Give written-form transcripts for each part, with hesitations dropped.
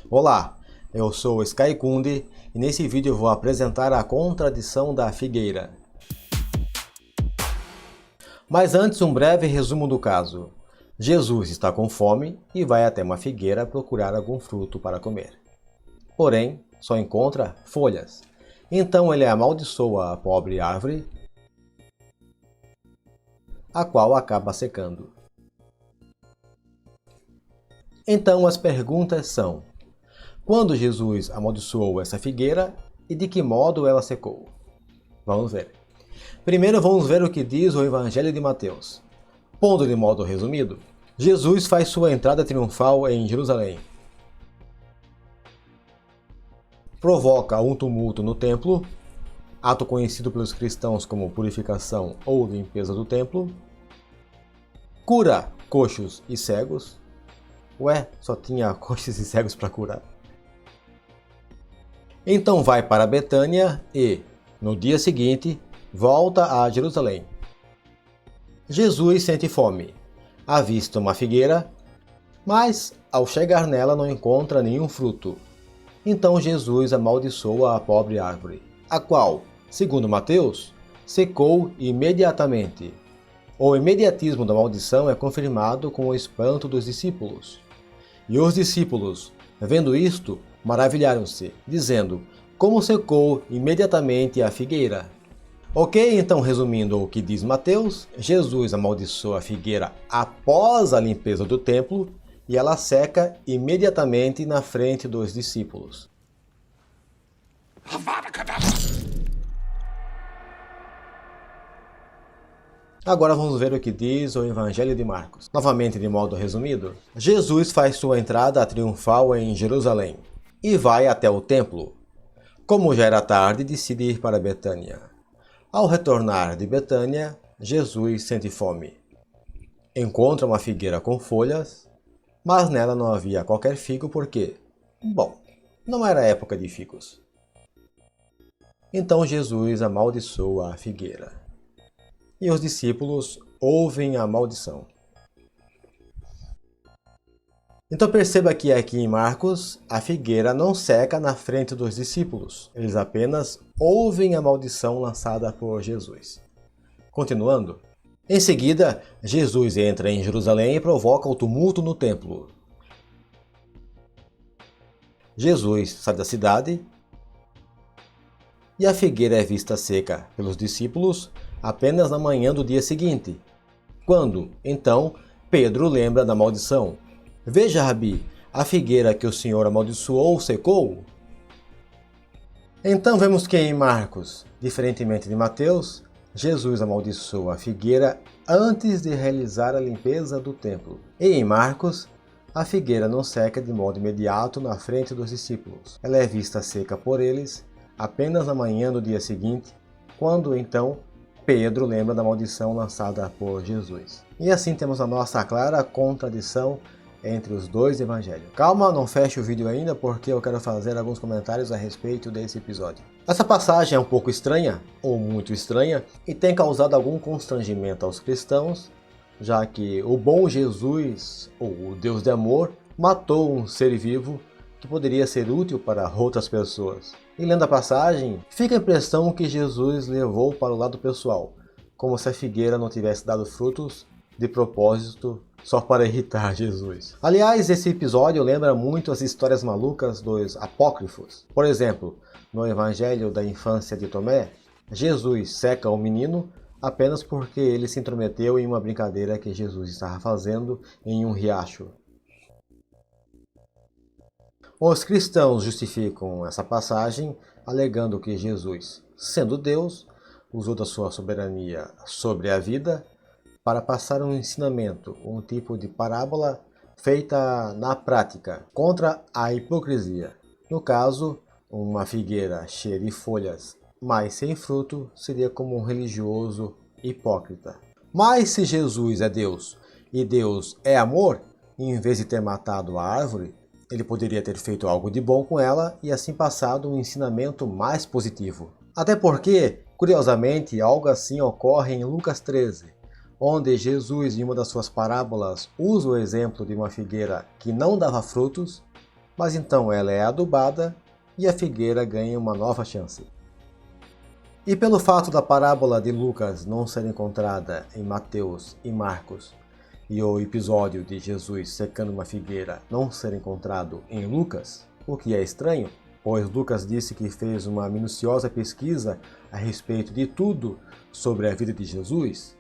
Olá, eu sou o Sky Kunde e nesse vídeo eu vou apresentar a contradição da figueira. Mas antes um breve resumo do caso. Jesus está com fome e vai até uma figueira procurar algum fruto para comer. Porém, só encontra folhas. Então ele amaldiçoa a pobre árvore, a qual acaba secando. Então as perguntas são: quando Jesus amaldiçoou essa figueira e de que modo ela secou? Vamos ver. Primeiro vamos ver o que diz o Evangelho de Mateus. Pondo de modo resumido, Jesus faz sua entrada triunfal em Jerusalém. Provoca um tumulto no templo, ato conhecido pelos cristãos como purificação ou limpeza do templo. Cura coxos e cegos. Ué, só tinha coxos e cegos para curar. Então vai para Betânia e, no dia seguinte, volta a Jerusalém. Jesus sente fome. Avista uma figueira, mas ao chegar nela não encontra nenhum fruto. Então Jesus amaldiçoa a pobre árvore, a qual, segundo Mateus, secou imediatamente. O imediatismo da maldição é confirmado com o espanto dos discípulos. E os discípulos, vendo isto, maravilharam-se, dizendo: como secou imediatamente a figueira. Ok, então resumindo o que diz Mateus, Jesus amaldiçoa a figueira após a limpeza do templo e ela seca imediatamente na frente dos discípulos. Agora vamos ver o que diz o Evangelho de Marcos. Novamente, de modo resumido, Jesus faz sua entrada triunfal em Jerusalém e vai até o templo. Como já era tarde, decide ir para Betânia. Ao retornar de Betânia, Jesus sente fome. Encontra uma figueira com folhas, mas nela não havia qualquer figo porque, não era época de figos. Então Jesus amaldiçoa a figueira. E os discípulos ouvem a maldição. Então perceba que aqui em Marcos, a figueira não seca na frente dos discípulos. Eles apenas ouvem a maldição lançada por Jesus. Continuando. Em seguida, Jesus entra em Jerusalém e provoca o tumulto no templo. Jesus sai da cidade e a figueira é vista seca pelos discípulos apenas na manhã do dia seguinte, quando, então, Pedro lembra da maldição. Veja, Rabi, a figueira que o Senhor amaldiçoou secou? Então vemos que em Marcos, diferentemente de Mateus, Jesus amaldiçoa a figueira antes de realizar a limpeza do templo. E em Marcos, a figueira não seca de modo imediato na frente dos discípulos. Ela é vista seca por eles apenas na manhã do dia seguinte, quando então Pedro lembra da maldição lançada por Jesus. E assim temos a nossa clara contradição entre os dois evangelhos. Calma, não feche o vídeo ainda porque eu quero fazer alguns comentários a respeito desse episódio. Essa passagem é um pouco estranha, ou muito estranha, e tem causado algum constrangimento aos cristãos, já que o bom Jesus, ou o Deus de amor, matou um ser vivo que poderia ser útil para outras pessoas. E lendo a passagem, fica a impressão que Jesus levou para o lado pessoal, como se a figueira não tivesse dado frutos de propósito só para irritar Jesus. Aliás, esse episódio lembra muito as histórias malucas dos apócrifos. Por exemplo, no Evangelho da Infância de Tomé, Jesus seca o menino apenas porque ele se intrometeu em uma brincadeira que Jesus estava fazendo em um riacho. Os cristãos justificam essa passagem alegando que Jesus, sendo Deus, usou da sua soberania sobre a vida para passar um ensinamento, um tipo de parábola feita na prática, contra a hipocrisia. No caso, uma figueira cheia de folhas, mas sem fruto, seria como um religioso hipócrita. Mas se Jesus é Deus e Deus é amor, em vez de ter matado a árvore, ele poderia ter feito algo de bom com ela e assim passado um ensinamento mais positivo. Até porque, curiosamente, algo assim ocorre em Lucas 13, onde Jesus, em uma das suas parábolas, usa o exemplo de uma figueira que não dava frutos, mas então ela é adubada e a figueira ganha uma nova chance. E pelo fato da parábola de Lucas não ser encontrada em Mateus e Marcos, e o episódio de Jesus secando uma figueira não ser encontrado em Lucas, o que é estranho, pois Lucas disse que fez uma minuciosa pesquisa a respeito de tudo sobre a vida de Jesus,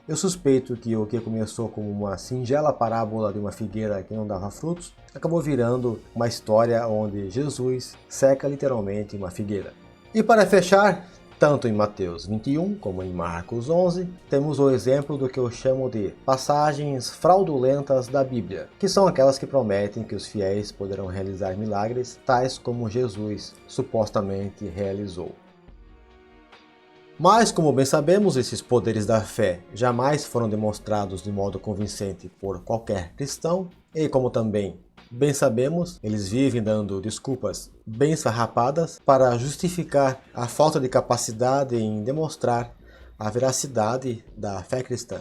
eu suspeito que o que começou como uma singela parábola de uma figueira que não dava frutos, acabou virando uma história onde Jesus seca literalmente uma figueira. E para fechar, tanto em Mateus 21 como em Marcos 11, temos o exemplo do que eu chamo de passagens fraudulentas da Bíblia, que são aquelas que prometem que os fiéis poderão realizar milagres, tais como Jesus supostamente realizou. Mas, como bem sabemos, esses poderes da fé jamais foram demonstrados de modo convincente por qualquer cristão, e como também bem sabemos, eles vivem dando desculpas bem esfarrapadas para justificar a falta de capacidade em demonstrar a veracidade da fé cristã.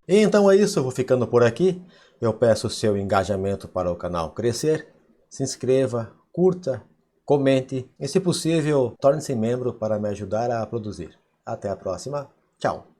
E então é isso, eu vou ficando por aqui. Eu peço o seu engajamento para o canal crescer. Se inscreva, curta, comente e, se possível, torne-se membro para me ajudar a produzir. Até a próxima. Tchau!